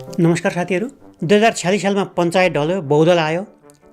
नमस्कार साथीहरू। 2046 सालमा पञ्चायत ढल्यो, बहुदल आयो।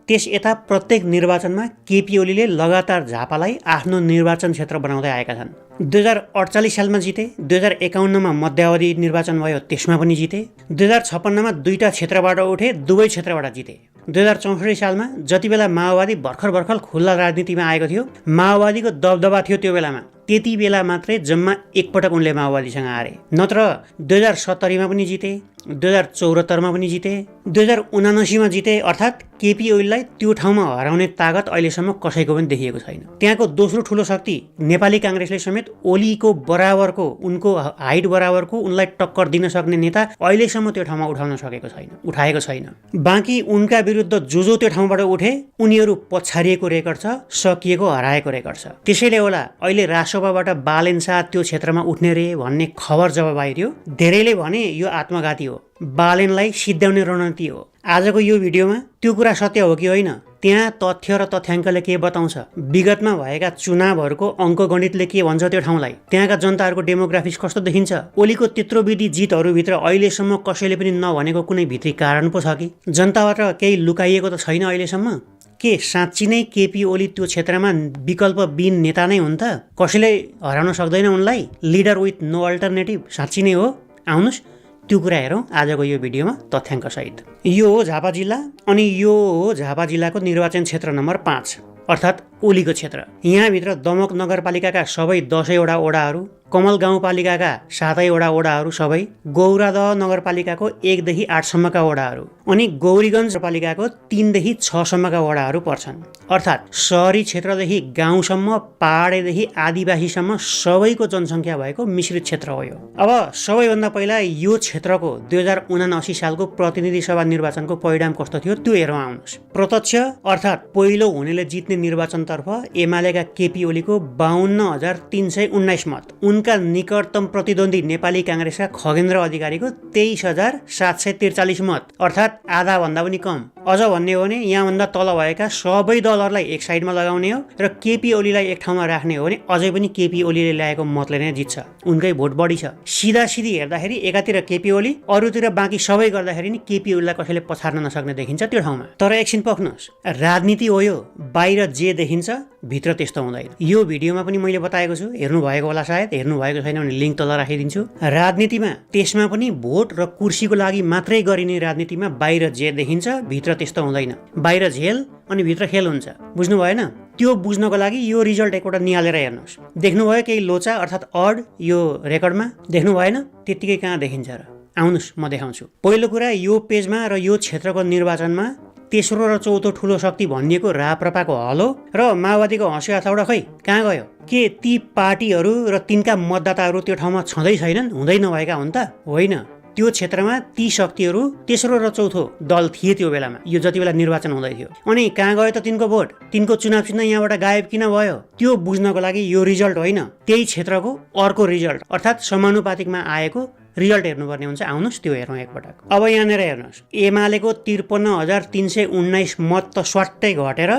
त्यस यता प्रत्येक निर्वाचनमा केपी ओलीले लगातार झापालाई आफ्नो निर्वाचन क्षेत्र बनाउँदै आएका छन्। 2048 सालमा जिते, 2051मा मध्यावधि निर्वाचन भयो, त्यसमा पनि जिते। 2056मा दुईटा क्षेत्रबाट उठे, दुवै क्षेत्रबाट जिते। 2064 सालमा जति बेला माओवादी भर्खर खुल्ला राजनीतिमा आएको थियो, माओवादीको दबदबा थियो त्यो बेलामा, त्यति बेला मात्रै जम्मा एकपटक उनले माओवादीसँग हारे। नत्र 2070मा पनि जिते, 2074मा पनि जिते, 2079मा जिते। अर्थात् केपी ओलीलाई त्यो ठाउँमा हराउने तागत अहिलेसम्म कसैको पनि देखिएको छैन। त्यहाँको दोस्रो ठुलो शक्ति नेपाली काङ्ग्रेसले समेत ओलीको बराबरको, उनको हाइट बराबरको, उनलाई टक्कर दिन सक्ने नेता अहिलेसम्म त्यो ठाउँमा उठाएको छैन। बाँकी उनका विरुद्ध जो त्यो ठाउँबाट उठे, उनीहरू पछारिएको रेकर्ड छ, सकिएको, हराएको रेकर्ड छ। त्यसैले होला अहिले रासोपाबाट बालेन शाह त्यो क्षेत्रमा उठ्ने रे भन्ने खबर जब बाहिरियो, धेरैले भने यो आत्मघाती हो, बालेनलाई सिद्ध्याउने रणनीति हो। आजको यो भिडियोमा त्यो कुरा सत्य हो कि होइन, त्यहाँ तथ्य र तथ्याङ्कले के बताउँछ, विगतमा भएका चुनावहरूको अङ्कगणितले के भन्छ त्यो ठाउँलाई, त्यहाँका जनताहरूको डेमोग्राफिक्स कस्तो देखिन्छ, ओलीको त्यत्रो विधि जितहरूभित्र अहिलेसम्म कसैले पनि नभनेको कुनै भित्री कारण पो छ कि, जनताबाट केही लुकाइएको त छैन अहिलेसम्म। के साँच्ची नै केपी ओली त्यो क्षेत्रमा विकल्पविहीन नेता नै हुन् त? कसैले हराउन सक्दैन उनलाई? लिडर विथ नो अल्टरनेटिभ साँच्ची नै हो? आउनुहोस् त्यो कुरा हेरौँ आजको यो भिडियोमा तथ्याङ्कसहित। यो हो झापा जिल्ला, अनि यो हो झापा जिल्लाको निर्वाचन क्षेत्र नम्बर 5 अर्थात् ओलीको क्षेत्र। यहाँभित्र दमक नगरपालिकाका सबै 10वटा वडाहरू, कमल गाउँपालिकाका 7वटा वडाहरू सबै, गौरादह नगरपालिकाको 1 देखि 8 सम्मका वडाहरू, अनि गौरीगञ्ज पालिकाको 3 देखि 6 सम्मका वडाहरू पर्छन्। अर्थात् सहरी क्षेत्रदेखि गाउँसम्म, पहाडेदेखि आदिवासीसम्म सबैको जनसङ्ख्या भएको मिश्रित क्षेत्र हो यो। अब सबैभन्दा पहिला यो क्षेत्रको 2079 सालको प्रतिनिधि सभा निर्वाचनको परिणाम कस्तो थियो त्यो हेरौँ आउनुहोस्। प्रत्यक्ष अर्थात् पहिलो हुनेले जित्ने निर्वाचनतर्फ एमालेका केपी ओलीको 52,319 मत, उनका निकटतम प्रतिद्वन्दी नेपाली काङ्ग्रेसका खगेन्द्र अधिकारीको 23,743 मत, अर्थात् आधा भन्दा पनि कम। अझ भन्ने हो भने यहाँभन्दा तल भएका सबै दलहरूलाई एक साइडमा लगाउने हो र केपी ओलीलाई एक ठाउँमा राख्ने हो भने अझै पनि केपी ओलीले ल्याएको मतले नै जित्छ, उनकै भोट बढी छ। सिधासिधी हेर्दाखेरि एकातिर केपी ओली, अरूतिर बाँकी सबै गर्दाखेरि नि केपी ओलीलाई कसैले पछार्न नसक्ने देखिन्छ त्यो ठाउँमा। तर एकछिन पक्नुहोस्, राजनीति हो यो, बाहिर जे देखिन्छ भित्र त्यस्तो हुँदैन। यो भिडियोमा पनि मैले बताएको छु, हेर्नु भएको होला सायद, हेर्नु भएको छैन भने लिङ्क तल राखिदिन्छु। राजनीतिमा, त्यसमा पनि भोट र कुर्सीको लागि मात्रै गरिने राजनीतिमा बाहिर जे देखिन्छ भित्र त्यस्तो हुँदैन। बाहिर झेल अनि भित्र खेल हुन्छ, बुझ्नु भएन? त्यो बुझ्नको लागि यो रिजल्ट एकपल्ट निहालेर हेर्नुहोस्। देख्नुभयो केही लोचा अर्थात् अड यो रेकर्डमा? देख्नु भएन? त्यत्तिकै कहाँ देखिन्छ र? आउनुहोस् म देखाउँछु। पहिलो कुरा, यो पेजमा र यो क्षेत्रको निर्वाचनमा तेस्रो र चौथो ठुलो शक्ति भनिएको राप्रपाको हलो र माओवादीको हँसिया हथौडा खै कहाँ गयो? के ती पार्टीहरू र तिनका मतदाताहरू त्यो ठाउँमा छँदै छैनन्, हुँदै नभएका हुन् त? होइन, त्यो क्षेत्रमा ती शक्तिहरू तेस्रो र चौथो दल थिए त्यो बेलामा, यो जति बेला निर्वाचन हुँदै थियो। अनि कहाँ गयो त तिनको भोट? तिनको चुनाव चिन्ह यहाँबाट गायब किन भयो? त्यो बुझ्नको लागि यो रिजल्ट होइन, त्यही क्षेत्रको अर्को रिजल्ट अर्थात् समानुपातिकमा आएको रिजल्ट हेर्नुपर्ने हुन्छ। आउनुहोस् त्यो हेरौँ एकपटक। अब यहाँनिर हेर्नुहोस्, एमालेको 53,319 मत त स्वाट्टै घटेर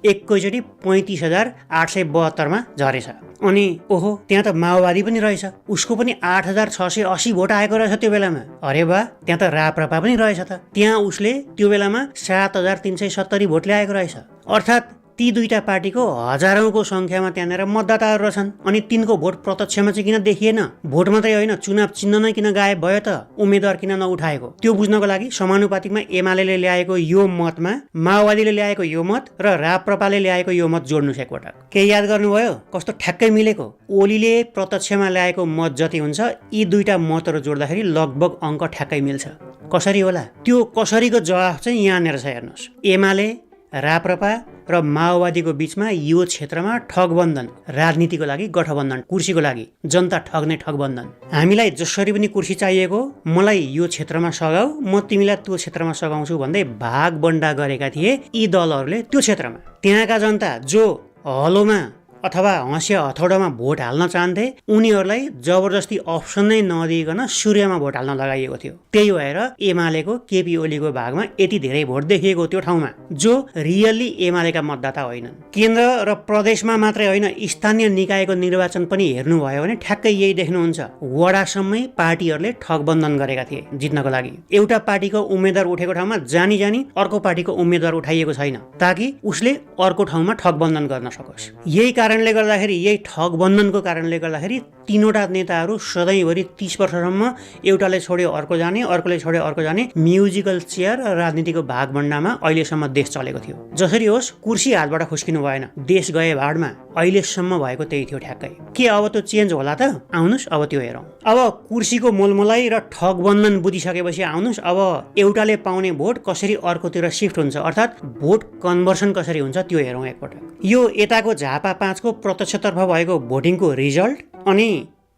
एकैचोटि 35,872मा झरेछ। अनि ओहो, त्यहाँ त माओवादी पनि रहेछ, उसको पनि 8,680 भोट आएको रहेछ त्यो बेलामा। अरे वाह, त्यहाँ त राप्रपा पनि रहेछ त, त्यहाँ उसले त्यो बेलामा 7,370 भोट ल्याएको रहेछ। अर्थात् ती दुईटा पार्टीको हजारौंको संख्यामा त्यहाँनिर मतदाताहरू रहेछन्। अनि तिनको भोट प्रत्यक्षमा चाहिँ किन देखिएन? भोट मात्रै होइन, चुनाव चिन्ह नै किन गायब भयो त? उम्मेदवार किन नउठाएको? त्यो बुझ्नको लागि समानुपातिकमा एमालेले ल्याएको यो मतमा माओवादीले ल्याएको यो मत र राप्रपाले ल्याएको यो मत जोड्नुहोस् एकपटक। के याद गर्नुभयो कस्तो ठ्याक्कै मिलेको? ओलीले प्रत्यक्षमा ल्याएको मत जति हुन्छ यी दुईटा मतहरू जोड्दाखेरि लगभग अङ्क ठ्याक्कै मिल्छ। कसरी होला? त्यो कसरीको जवाफ चाहिँ यहाँनिर छ हेर्नुहोस्। एमाले, राप्रपा र माओवादीको बीचमा यो क्षेत्रमा ठगबन्धन, राजनीतिको लागि गठबन्धन, कुर्सीको लागि जनता ठग्ने ठगबन्धन। हामीलाई जसरी पनि कुर्सी चाहिएको, मलाई यो क्षेत्रमा सघाऊ, म तिमीलाई त्यो क्षेत्रमा सघाउँछु भन्दै भागबन्डा गरेका थिए यी दलहरूले त्यो क्षेत्रमा। त्यहाँका जनता जो हलोमा अथवा हँसिया हथौडामा भोट हाल्न चाहन्थे उनीहरूलाई जबरजस्ती अप्सन नै नदिइकन सूर्यमा भोट हाल्न लगाइएको थियो। त्यही भएर एमालेको केपी ओलीको भागमा यति धेरै भोट देखिएको त्यो ठाउँमा, जो रियल्ली एमालेका मतदाता होइनन्। केन्द्र र प्रदेशमा मात्रै होइन, स्थानीय निकायको निर्वाचन पनि हेर्नुभयो भने ठ्याक्कै यही देख्नुहुन्छ। वडासम्मै पार्टीहरूले ठगबन्धन गरेका थिए जित्नको लागि। एउटा पार्टीको उम्मेद्वार उठेको ठाउँमा जानी जानी अर्को पार्टीको उम्मेद्वार उठाइएको छैन, ताकि उसले अर्को ठाउँमा ठगबन्धन गर्न सकोस्। यही कारणले गर्दाखेरि, यही ठगबन्धनको कारणले गर्दाखेरि तीनवटा नेताहरू सधैँभरि 30 वर्षसम्म एउटाले छोड्यो अर्को जाने, अर्कोले छोड्यो अर्को जाने म्युजिकल चेयर र राजनीतिको भागभण्डामा अहिलेसम्म देश चलेको थियो। जसरी होस्, कुर्सी हातबाट खुस्किनु भएन, देश गए भाडमा। अहिलेसम्म भएको त्यही थियो ठ्याक्कै। के अब त्यो चेन्ज होला त? आउनुहोस् अब त्यो हेरौँ। अब कुर्सीको मोलमोलाई र ठगबन्धन बुझिसकेपछि आउनुहोस् अब एउटाले पाउने भोट कसरी अर्कोतिर सिफ्ट हुन्छ, अर्थात् भोट कन्भर्सन कसरी हुन्छ त्यो हेरौँ एकपटक। यो यताको झापा 5 को प्रत्यक्षतर्फ भएको भोटिङको रिजल्ट, अनि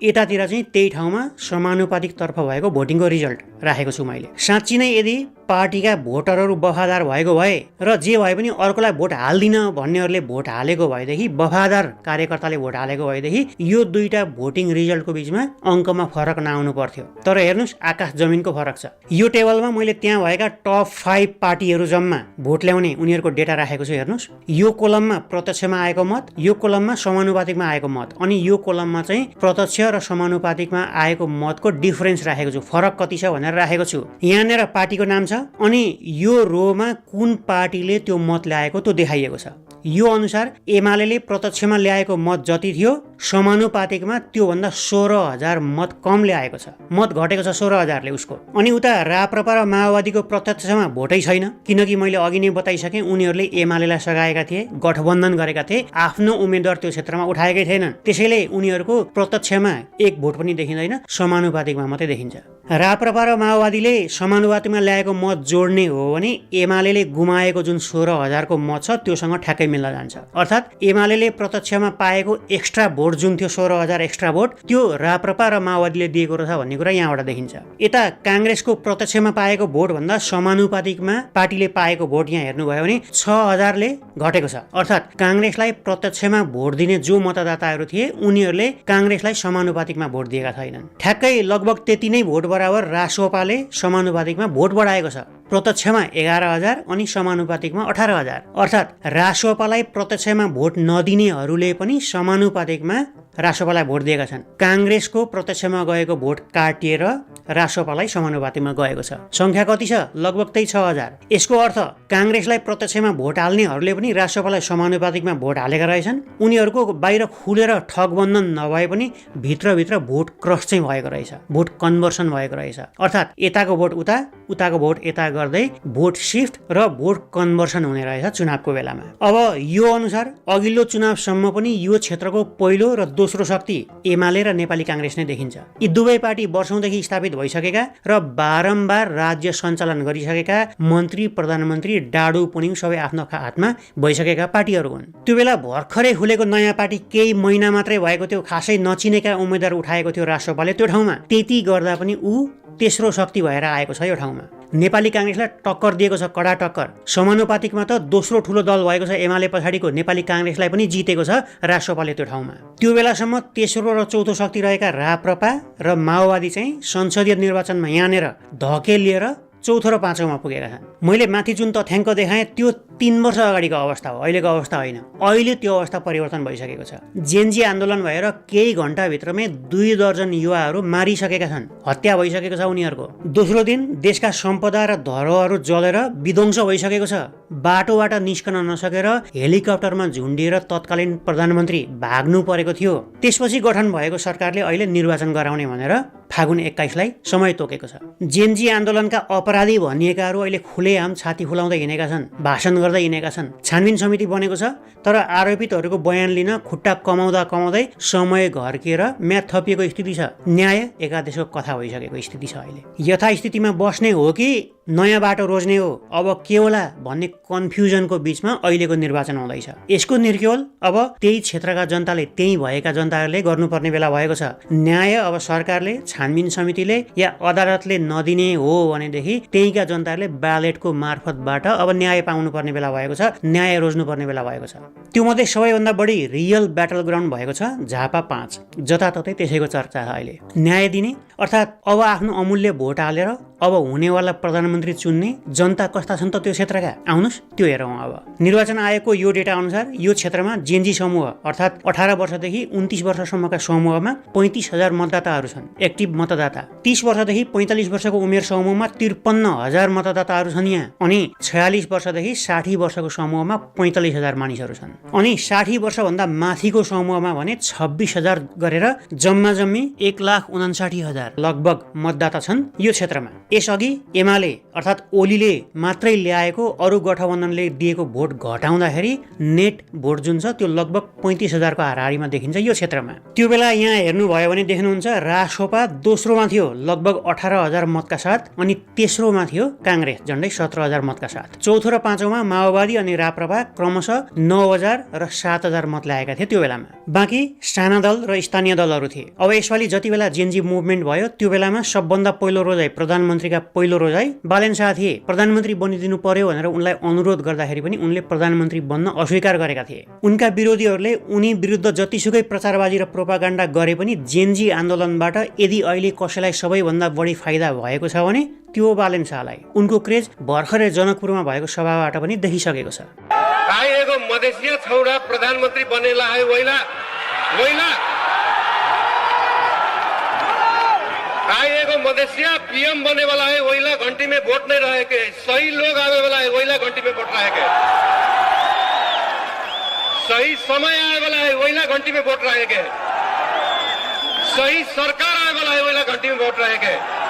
यतातिर चाहिँ त्यही ठाउँमा समानुपातिक तर्फ भएको भोटिङको रिजल्ट राखेको छु मैले। साँच्ची नै यदि पार्टीका भोटरहरू वफादार भएको भए र जे भए पनि अर्कोलाई भोट हाल्दिन भन्नेहरूले भोट हालेको भएदेखि, वफादार कार्यकर्ताले भोट हालेको भएदेखि यो दुईटा भोटिङ रिजल्टको बीचमा अङ्कमा फरक नआउनु पर्थ्यो। तर हेर्नुहोस्, आकाश जमिनको फरक छ। यो टेबलमा मैले त्यहाँ भएका टप 5 पार्टीहरू जम्मा भोट ल्याउने उनीहरूको डेटा राखेको छु। हेर्नुहोस्, यो कोलममा प्रत्यक्षमा आएको मत, यो कोलममा समानुपातिकमा आएको मत, अनि यो कोलममा चाहिँ प्रत्यक्ष र समानुपातिकमा आएको मतको डिफरेन्स राखेको छु, फरक कति छ भनेर राखेको छु। यहाँनिर पार्टीको नाम छ, अनि यो रोमा कुन पार्टीले त्यो मत ल्याएको त्यो देखाइएको छ। यो अनुसार एमाले प्रत्यक्षमा ल्याएको मत जति थियो, समानुपातिकमा त्योभन्दा 16,000 मत कम ल्याएको छ। मत घटेको छ 16,000ले उसको। अनि उता राप्रपा र माओवादीको प्रत्यक्षमा भोटै छैन, किनकि मैले अघि नै बताइसकेँ उनीहरूले एमालेलाई सघाएका थिए, गठबन्धन गरेका थिए, आफ्नो उम्मेद्वार त्यो क्षेत्रमा उठाएकै थिएनन्। त्यसैले उनीहरूको प्रत्यक्षमा एक भोट पनि देखिँदैन, समानुपातिकमा मात्रै देखिन्छ। राप्रपा र माओवादीले समानुपातिकमा ल्याएको मत जोड्ने हो भने एमाले गुमाएको जुन 16,000 को मत छ त्योसँग ठ्याक्कै मिल्न जान्छ। अर्थात् एमाले प्रत्यक्षमा पाएको एक्स्ट्रा भोट जुन थियो 16,000 एक्स्ट्रा भोट, त्यो राप्रपा र माओवादीले दिएको रहेछ भन्ने कुरा यहाँबाट देखिन्छ। यता काङ्ग्रेसको प्रत्यक्षमा पाएको भोट भन्दा समानुपातिकमा पार्टीले पाएको भोट यहाँ हेर्नुभयो भने 6,000ले घटेको छ। अर्थात् काङ्ग्रेसलाई प्रत्यक्षमा भोट दिने जो मतदाताहरू थिए उनीहरूले काङ्ग्रेसलाई समानुपातिकमा भोट दिएका छैनन्। ठ्याक्कै लगभग त्यति नै भोट बराबर रासोपाले समानुपातिकमा भोट बढाएको छ। प्रत्यक्षमा 11,000 अनि समानुपातिकमा 18,000। अर्थात् रासोपालाई प्रत्यक्षमा भोट नदिनेहरूले पनि समानुपातिकमा रासोपालाई भोट दिएका छन्। काङ्ग्रेसको प्रत्यक्षमा गएको भोट काटिएर रासोपालाई समानुपातिकमा गएको छ। संख्या कति छ? लगभग त्यही 6,000। यसको अर्थ काङ्ग्रेसलाई प्रत्यक्षमा भोट हाल्नेहरूले पनि रासोपालाई समानुपातिकमा भोट हालेका रहेछन्। उनीहरूको बाहिर खुलेर ठगबन्धन नभए पनि भित्रभित्र भोट क्रस चाहिँ भएको रहेछ, भोट कन्भर्सन भएको रहेछ। अर्थात् यताको भोट उता, उताको भोट यता गर्दै भोट सिफ्ट र भोट कन्भर्सन हुने रहेछ चुनावको बेलामा। अब यो अनुसार अघिल्लो चुनावसम्म पनि यो क्षेत्रको पहिलो र दोस्रो शक्ति एमाले र नेपाली काङ्ग्रेस नै देखिन्छ। यी दुवै पार्टी वर्षौंदेखि स्थापित भइसकेका र बारम्बार राज्य सञ्चालन गरिसकेका मन्त्री प्रधानमन्त्री डाडु पुनिङ सबै आफ्नो हातमा भइसकेका पार्टीहरू हुन्। त्यो बेला भर्खरै खुलेको नयाँ पार्टी केही महिना मात्रै भएको थियो, खासै नचिनेका उम्मेद्वार उठाएको थियो रासोपाले त्यो ठाउँमा। त्यति गर्दा पनि ऊ तेस्रो शक्ति भएर आएको छ यो ठाउँमा। नेपाली काङ्ग्रेसलाई टक्कर दिएको छ, कडा टक्कर। समानुपातिकमा त दोस्रो ठुलो दल भएको छ एमाले पछाडिको नेपाली काङ्ग्रेसलाई पनि जितेको छ रासोपाले त्यो ठाउँमा। त्यो बेलासम्म तेस्रो र चौथो शक्ति रहेका राप्रपा र माओवादी चाहिँ संसदीय निर्वाचनमा यहाँनिर धकेलिएर चौथो र पाँचौँमा पुगेका छन्। मैले माथि जुन तथ्याङ्क देखाएँ त्यो 3 वर्ष अगाडिको अवस्था हो, अहिलेको अवस्था होइन। अहिले त्यो अवस्था परिवर्तन भइसकेको छ। जेनजी आन्दोलन भएर केही घण्टाभित्रमै 2 दर्जन युवाहरू मारिसकेका छन्, हत्या भइसकेको छ उनीहरूको। दोस्रो दिन देशका सम्पदा र धरोहरहरू जलेर विध्वंस भइसकेको छ। बाटोबाट निस्कन नसकेर हेलिकप्टरमा झुन्डिएर तत्कालीन प्रधानमन्त्री भाग्नु परेको थियो। त्यसपछि गठन भएको सरकारले अहिले निर्वाचन गराउने भनेर फागुन 21लाई समय तोकेको छ। जेनजी आन्दोलनका अपराधी भनिएकाहरू अहिले खुलेआम छाती फुलाउँदै हिँडेका छन्, भाषण गर्दै हिँडेका छन्। छानबिन समिति बनेको छ, तर आरोपितहरूको बयान लिन खुट्टा कमाउँदा कमाउँदै समय घर्किएर म्याद थपिएको स्थिति छ। न्याय एकादेशको कथा भइसकेको स्थिति छ अहिले। यथास्थितिमा बस्ने हो कि नयाँ बाटो रोज्ने हो अब के होला भन्ने कन्फ्युजनको बीचमा अहिलेको निर्वाचन हुँदैछ। यसको निर्केवल अब त्यही क्षेत्रका जनताले, त्यही भएका जनताहरूले गर्नुपर्ने बेला भएको छ। न्याय अब सरकारले, छानबिन समितिले या अदालतले नदिने हो भनेदेखि त्यहीका जनताहरूले ब्यालेटको मार्फतबाट अब न्याय पाउनुपर्ने बेला भएको छ, न्याय रोज्नुपर्ने बेला भएको छ। त्यो मध्ये सबैभन्दा बढी रियल ब्याटल ग्राउन्ड भएको छ झापा 5। जताततै त्यसैको चर्चा छ अहिले। न्याय दिने अर्थात् अब आफ्नो अमूल्य भोट हालेर अब हुनेवाला प्रधानमन्त्री चुन्ने जनता कस्ता छन् त त्यो क्षेत्रका, आउनुहोस् त्यो हेरौँ। अब निर्वाचन आयोगको यो डेटा अनुसार यो क्षेत्रमा जेनजी समूह अर्थात् 18 वर्षदेखि 29 वर्षसम्मका समूहमा 35,000 मतदाताहरू छन्, एक्टिभ मतदाता। 30 वर्षदेखि 45 वर्षको उमेर समूहमा 53,000 मतदाताहरू छन् यहाँ। अनि 46 वर्षदेखि 60 वर्षको समूहमा 45,000 मानिसहरू छन्। अनि 60 वर्षभन्दा माथिको समूहमा भने 26,000 गरेर जम्मा जम्मी 1,59,000 लगभग मतदाता छन् यो क्षेत्रमा। यसअघि एमाले अर्थात् ओलीले मात्रै ल्याएको अरू गठबन्धनले दिएको भोट घटाउँदाखेरि नेट भोट जुन छ त्यो लगभग 35,000 को हाराहारीमा देखिन्छ यो क्षेत्रमा। त्यो बेला यहाँ हेर्नुभयो भने देख्नुहुन्छ रासोपा दोस्रोमा थियो लगभग 18,000 मतका साथ, अनि तेस्रोमा थियो काङ्ग्रेस झन्डै 17,000 मतका साथ। चौथो र पाँचौँमा माओवादी अनि राप्रपा क्रमशः 9,000 र 7,000 मत ल्याएका थिए त्यो बेलामा। बाँकी साना दल र स्थानीय दलहरू थिए। अब यसपालि जति बेला जेनजी मुभमेन्ट भयो त्यो बेलामा सबभन्दा पहिलो रोजाइ प्रधानमन्त्रीका पहिलो रोजाइ बालेन शाह थिए। प्रधानमन्त्री बनिदिनु पर्यो भनेर उनलाई अनुरोध गर्दाखेरि पनि उनले प्रधानमन्त्री बन्न अस्वीकार गरेका थिए। उनका विरोधीहरूले उनी विरुद्ध जतिसुकै प्रचारबाजी र प्रोपागान्डा गरे पनि जेनजी आन्दोलनबाट यदि अहिले कसैलाई सबैभन्दा बढी फाइदा भएको छ भने त्यो बालेन शाहलाई। उनको क्रेज भर्खरै जनकपुरमा भएको सभाबाट पनि देखिसकेको छ। आएको मधेसिया छौडा प्रधानमन्त्री बनेला है वैला वैला आएको मधेसिया पीएम बने वाला है वैला घंटी में वोट नहीं रहे के सही लोग आवे वाला है वैला घंटी में वोट रहे के सही समय आए वाला है वैला घंटी में वोट रहे के सही सरकार आए वाला है वैला घंटी में वोट रहे के।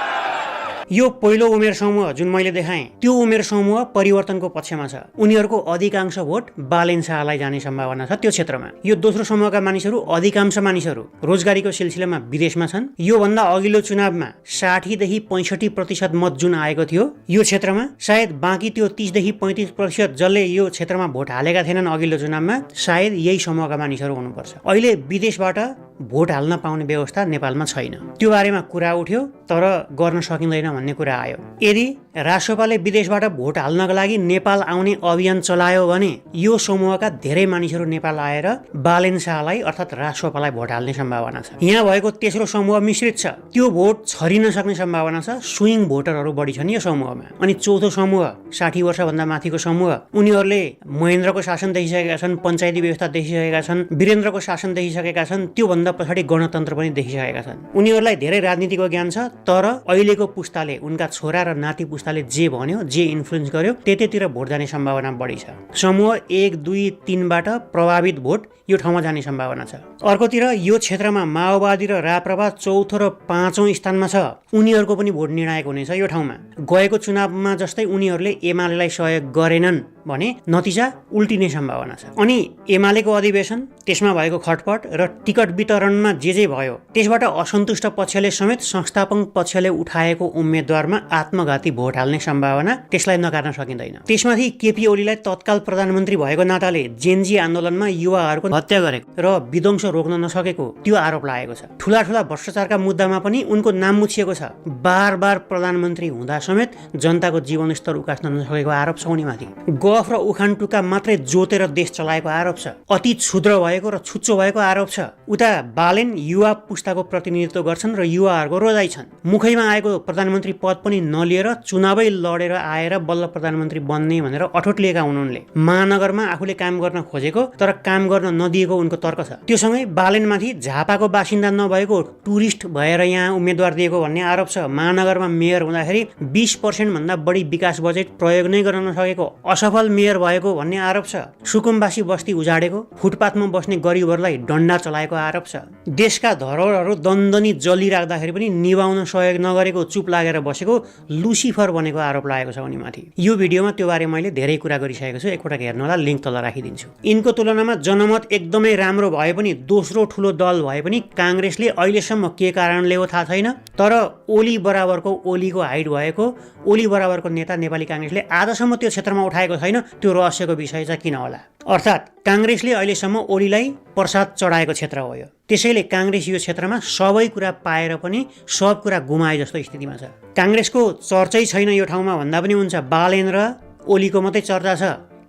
यो पहिलो उमेर समूह जुन मैले देखाएँ त्यो उमेर समूह परिवर्तनको पक्षमा छ। उनीहरूको अधिकांश भोट बालेन शाहलाई जाने सम्भावना छ त्यो क्षेत्रमा। यो दोस्रो समूहका मानिसहरू, अधिकांश मानिसहरू रोजगारीको सिलसिलामा विदेशमा छन्। यो भन्दा अघिल्लो चुनावमा 60 देखि 65% मत जुन आएको थियो यो क्षेत्रमा, सायद बाँकी त्यो 30 देखि 35% जसले यो क्षेत्रमा भोट हालेका थिएनन् अघिल्लो चुनावमा, सायद यही समूहका मानिसहरू हुनुपर्छ। अहिले विदेशबाट भोट हाल्न पाउने व्यवस्था नेपालमा छैन। त्यो बारेमा कुरा उठ्यो तर गर्न सकिँदैन भन्ने कुरा आयो। यदि राष्ट्रपाले विदेशबाट भोट हाल्नका लागि नेपाल आउने अभियान चलायो भने यो समूहका धेरै मानिसहरू नेपाल आएर बालेन शाहलाई अर्थात् राष्ट्रपालाई भोट हाल्ने सम्भावना छ। यहाँ भएको तेस्रो समूह मिश्रित छ, त्यो भोट छरिन सक्ने सम्भावना छ। स्विङ भोटरहरू बढी छन् यो समूहमा। अनि चौथो समूह 60 वर्षभन्दा माथिको समूह, उनीहरूले महेन्द्रको शासन देखिसकेका छन्, पञ्चायती व्यवस्था देखिसकेका छन्, वीरेन्द्रको शासन देखिसकेका छन्, त्योभन्दा पछाडि गणतन्त्र पनि देखिसकेका छन्। उनीहरूलाई धेरै राजनीतिको ज्ञान छ तर अहिलेको पुस्ताले, उनका छोरा र नाति पुस्ताले जे भन्यो, जे इन्फ्लुएन्स गर्यो त्यतैतिर भोट जाने सम्भावना बढी छ। समूह 1, 2, 3 बाट प्रभावित भोट यो ठाउँमा जाने सम्भावना छ। अर्कोतिर यो क्षेत्रमा माओवादी र राप्रपा चौथो र पाँचौं स्थानमा छ। उनीहरूको पनि भोट निर्णायक हुनेछ यो ठाउँमा। गएको चुनावमा जस्तै उनीहरूले एमालेलाई सहयोग गरेनन् भने नतिजा उल्टिने सम्भावना छ। अनि एमालेको अधिवेशन, त्यसमा भएको खटपट र टिकट वितरणमा जे भयो त्यसबाट असन्तुष्ट पक्षले समेत संस्थापक पक्षले उठाएको उम्मेदवारमा आत्मघाती भोट हाल्ने सम्भावना, त्यसलाई नकार्न सकिँदैन। त्यसमाथि केपी ओलीलाई तत्काल प्रधानमन्त्री भएको नाताले जेनजी आन्दोलनमा युवाहरूको हत्या गरेको र विध्वंस रोक्न नसकेको त्यो आरोप लागेको छ। ठूला ठूला भ्रष्टाचारका मुद्दामा पनि उनको नाम मुछिएको छ। बार बार प्रधानमन्त्री हुँदा समेत जनताको जीवनस्तर उकास्न नसकेको आरोप छ उनीमाथि। गफ र उखान टुक्का मात्रै जोतेर देश चलाएको आरोप छ। अति क्षुद्र भएको र छुच्चो भएको आरोप छ। उता बालेन युवा पुस्ताको प्रतिनिधित्व गर्छन् र युवाहरूको रोजाइ छन्। मुखैमा आएको प्रधानमन्त्री पद पनि नलिएर चुनावै लडेर आएर बल्ल प्रधानमन्त्री बन्ने भनेर अठोट लिएका हुन् उनले। महानगरमा आफूले काम गर्न खोजेको तर काम गर्न नदिएको उनको तर्क छ। त्योसँगै बालेनमाथि झापाको बासिन्दा नभएको टुरिस्ट भएर यहाँ उम्मेदवार दिएको भन्ने आरोप छ। महानगरमा मेयर हुँदाखेरि 20% भन्दा बढी विकास बजेट प्रयोग नै गर्न नसकेको असफल डबल मेयर भएको भन्ने आरोप छ। सुकुम्बासी बस्ती उजाडेको, फुटपाथमा बस्ने गरिबहरूलाई डन्डा चलाएको आरोप छ। देशका धरोहरहरू दन्दनी जलिराख्दाखेरि पनि निभाउन सहयोग नगरेको चुप लागेर बसेको लुसिफर बनेको आरोप लागेको छ उनीमाथि। यो भिडियोमा त्यो बारे मैले धेरै कुरा गरिसकेको छु, एकपटक हेर्नुहोला, लिङ्क तल राखिदिन्छु। यिनको तुलनामा जनमत एकदमै राम्रो भए पनि, दोस्रो ठुलो दल भए पनि काङ्ग्रेसले अहिलेसम्म के कारणले हो थाहा छैन, तर ओली बराबरको ओलीको हाइट भएको, ओली बराबरको नेता नेपाली काङ्ग्रेसले आजसम्म त्यो क्षेत्रमा उठाएको छैन। त्यो रहस्यको विषय चाहिँ किन होला? अर्थात् काङ्ग्रेसले अहिलेसम्म ओलीलाई प्रसाद चढाएको क्षेत्र हो यो। त्यसैले काङ्ग्रेस यो क्षेत्रमा सबै कुरा पाएर पनि सब कुरा गुमाए जस्तो स्थितिमा छ। काङ्ग्रेसको चर्चै छैन यो ठाउँमा भन्दा पनि हुन्छ। बालेन र ओलीको मात्रै चर्चा छ।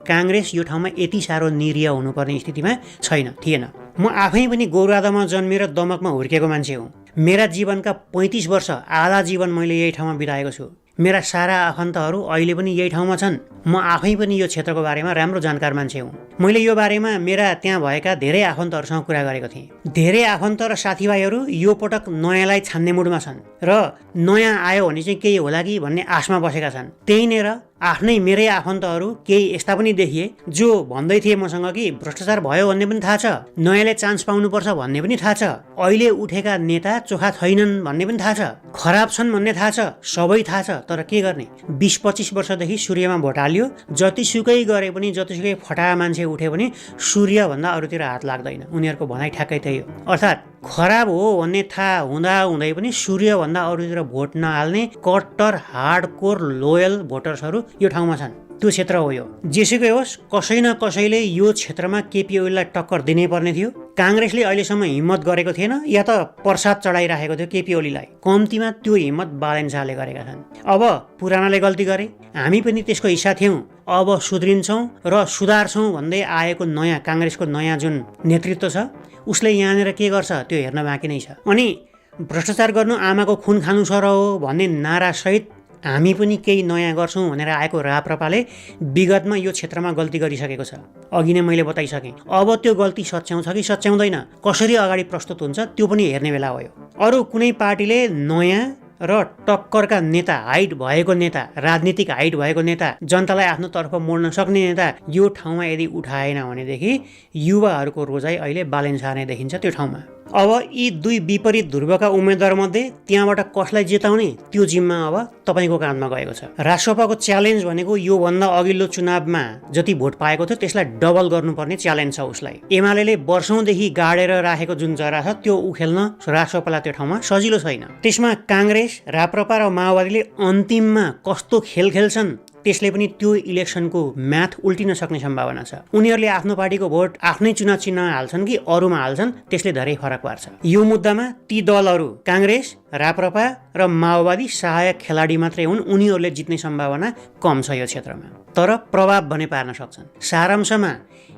काङ्ग्रेस यो ठाउँमा यति साह्रो निरीह हुनुपर्ने स्थितिमा थिएन। म आफै पनि गौरादामा जन्मेर दमकमा हुर्केको मान्छे हुँ। मेरा जीवनका 35 वर्ष आधा जीवन मैले यही ठाउँमा बिताएको छु। मेरा सारा आफन्तहरू अहिले पनि यही ठाउँमा छन्। म आफै पनि यो क्षेत्रको बारेमा राम्रो जानकार मान्छे हुँ। मैले यो बारेमा मेरा त्यहाँ भएका धेरै आफन्तहरूसँग कुरा गरेको थिएँ। धेरै आफन्त र साथीभाइहरू यो पटक नयाँलाई छान्ने मुडमा छन् र नयाँ आयो भने चाहिँ केही होला कि भन्ने आशमा बसेका छन्। त्यहीँनिर आफ्नै मेरै आफन्तहरू केही यस्ता पनि देखिए जो भन्दै थिए मसँग कि भ्रष्टाचार भयो भन्ने पनि थाहा छ, नयाँले चान्स पाउनुपर्छ भन्ने पनि थाहा छ, अहिले उठेका नेता चोखा छैनन् भन्ने पनि थाहा छ, खराब छन् भन्ने थाहा छ, सबै थाहा छ, तर के गर्ने? 20-25 वर्षदेखि सूर्यमा भोट हाल्यो, जतिसुकै गरे पनि, जतिसुकै फटा मान्छे उठे पनि सूर्यभन्दा अरूतिर हात लाग्दैन। उनीहरूको भनाइ ठ्याक्कै त्यही हो। अर्थात् खराब हो भन्ने थाहा हुँदै पनि सूर्यभन्दा अरूतिर भोट नहाल्ने कट्टर हार्डकोर लोयल भोटर्सहरू यो ठाउँमा छन्। त्यो क्षेत्र हो यो। जेसुकै होस्, कसै न कसैले यो क्षेत्रमा केपी ओलीलाई टक्कर दिनै पर्ने थियो। काङ्ग्रेसले अहिलेसम्म हिम्मत गरेको थिएन, या त प्रसाद चढाइराखेको थियो केपी ओलीलाई। कम्तीमा त्यो हिम्मत बालेन शाहले गरेका छन्। अब पुरानाले गल्ती गरे, हामी पनि त्यसको हिस्सा थियौँ, अब सुध्रिन्छौँ र सुधार्छौँ भन्दै आएको नयाँ काङ्ग्रेसको नयाँ जुन नेतृत्व छ उसले यहाँनिर के गर्छ त्यो हेर्न बाँकी नै छ। अनि भ्रष्टाचार गर्नु आमाको खुन खानु सर हो भन्ने नारासहित हामी पनि केही नयाँ गर्छौँ भनेर आएको राप्रपाले विगतमा यो क्षेत्रमा गल्ती गरिसकेको छ। अघि नै मैले बताइसकेँ। अब त्यो गल्ती सच्याउँछ कि सच्याउँदैन, कसरी अगाडि प्रस्तुत हुन्छ त्यो पनि हेर्ने बेला हो। अरू कुनै पार्टीले नयाँ र टक्करका नेता, हाइट भएको नेता, राजनीतिक हाइट भएको नेता, जनतालाई आफ्नो तर्फ मोड्न सक्ने नेता यो ठाउँमा यदि उठाएन भनेदेखि युवाहरूको रोजाइ अहिले बालेन शाह नै देखिन्छ त्यो ठाउँमा। अब यी दुई विपरीत ध्रुवका उम्मेदवारमध्ये त्यहाँबाट कसलाई जिताउने त्यो जिम्मा अब तपाईँको काँधमा गएको छ। रासोपाको च्यालेन्ज भनेको योभन्दा अघिल्लो चुनावमा जति भोट पाएको थियो त्यसलाई डबल गर्नुपर्ने च्यालेन्ज छ उसलाई। एमाले वर्षौंदेखि गाडेर राखेको जुन जरा छ त्यो उखेल्न रासोपालाई त्यो ठाउँमा सजिलो छैन। त्यसमा काङ्ग्रेस, राप्रपा र माओवादीले अन्तिममा कस्तो खेल खेल्छन् त्यसले पनि त्यो इलेक्सनको म्याथ उल्टिन सक्ने सम्भावना छ। उनीहरूले आफ्नो पार्टीको भोट आफ्नै चुनाव चिन्ह हाल्छन् कि अरूमा हाल्छन् त्यसले धेरै फरक पार्छ। यो मुद्दामा ती दलहरू काङ्ग्रेस, राप्रपा र माओवादी सहायक खेलाडी मात्रै हुन्। उनीहरूले जित्ने सम्भावना कम छ यो क्षेत्रमा, तर प्रभाव भने पार्न सक्छन्। सारांशमा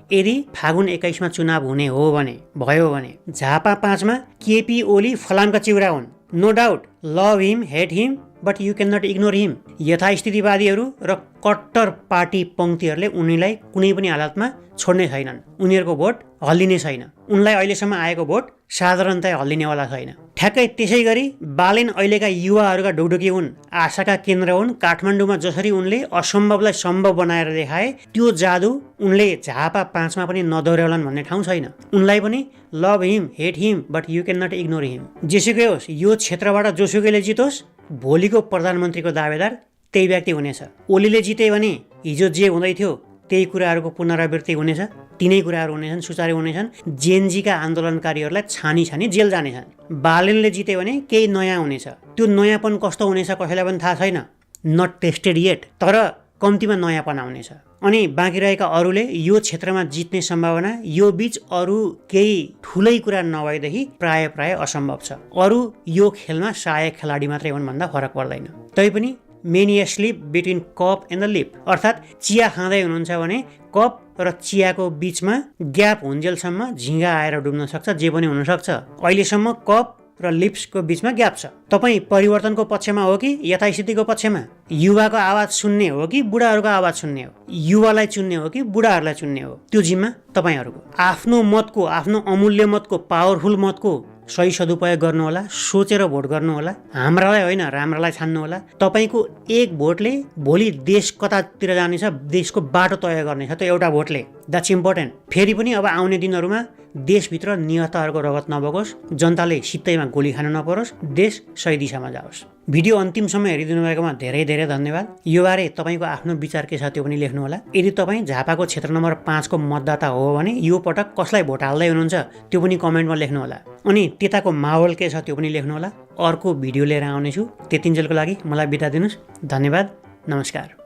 यदि फागुन 21 मा चुनाव हुने हो भने, भयो भने झापा 5 मा केपी ओली फलामका चिउरा हुन्। No doubt, love him, hate him, but you can not ignore him. यथास्थितिवादीहरू र कट्टर पार्टी पङ्क्तिहरूले उनीलाई कुनै पनि हालतमा छोड्ने छैनन्। उनीहरूको भोट हल्लिने छैन। उनलाई अहिलेसम्म आएको भोट साधारणतया हल्लिनेवाला छैन। ठ्याक्कै त्यसै गरी बालेन अहिलेका युवाहरूका ढुकढुकी हुन्, आशाका केन्द्र हुन्। काठमाडौँमा जसरी उनले असम्भवलाई सम्भव बनाएर देखाए त्यो जादु उनले झापा 5 मा पनि नदोहोर्याउलान् भन्ने ठाउँ छैन। उनलाई पनि love him, hate him, but you can not ignore him. जेसुकै होस्, यो क्षेत्रबाट जोसुकैले जितोस्, भोलिको प्रधानमन्त्रीको दावेदार त्यही व्यक्ति हुनेछ। ओलीले जिते भने हिजो जे हुँदै थियो त्यही कुराहरूको पुनरावृत्ति हुनेछ। तिनै कुराहरू हुनेछन्, सुचारू हुनेछन्। जेनजीका आन्दोलनकारीहरूलाई छानी जेल जानेछन्। बालेनले जिते भने केही नयाँ हुनेछ। त्यो नयाँपन कस्तो हुनेछ कसैलाई पनि थाहा छैन, नट टेस्टेड येट, तर कम्तीमा नयाँपन आउनेछ। अनि बाँकी रहेका अरूले यो क्षेत्रमा जित्ने सम्भावना यो बीच अरू केही ठुलै कुरा नभएदेखि प्राय असम्भव छ। अरू यो खेलमा सहायक खेलाडी मात्रै हुन् भन्दा फरक पर्दैन। तैपनि many sleep between cup and the lip, अर्थात् चिया खाँदै हुनुहुन्छ भने कप र चियाको बीचमा ग्याप हुन्जेलसम्म झिँगा आएर डुब्न सक्छ, जे पनि हुनसक्छ। अहिलेसम्म कप र लिप्सको बीचमा ग्याप छ। तपाईँ परिवर्तनको पक्षमा हो कि यथास्थितिको पक्षमा? युवाको आवाज सुन्ने हो कि बुढाहरूको आवाज सुन्ने हो? युवालाई चुन्ने हो कि बुढाहरूलाई चुन्ने हो? त्यो जिम्मा तपाईँहरूको। आफ्नो मतको, आफ्नो अमूल्य मतको, पावरफुल मतको सही सदुपयोग गर्नुहोला, सोचेर भोट गर्नुहोला, हाम्रालाई होइन राम्रालाई छान्नुहोला। तपाईँको एक भोटले भोलि देश कतातिर जानेछ, देशको बाटो तय गर्नेछ त्यो एउटा भोटले। That's important. फेरि पनि अब आउने दिनहरूमा देशभित्र निहत्ताहरूको रगत नबगोस्, जनताले सित्तैमा गोली खान नपरोस्, देश सही दिशामा जाओस्। भिडियो अन्तिमसम्म हेरिदिनु भएकोमा धेरै धेरै धन्यवाद। यो बारे तपाईँको आफ्नो विचार के छ त्यो पनि लेख्नुहोला। यदि तपाईँ झापाको क्षेत्र नम्बर 5 को मतदाता हो भने यो पटक कसलाई भोट हाल्दै हुनुहुन्छ त्यो पनि कमेन्टमा लेख्नुहोला। अनि त्यताको माहौल के छ त्यो पनि लेख्नुहोला। अर्को भिडियो लिएर आउनेछु। त्यतिन्जेलको लागि मलाई बिदा दिनुहोस्। धन्यवाद। नमस्कार।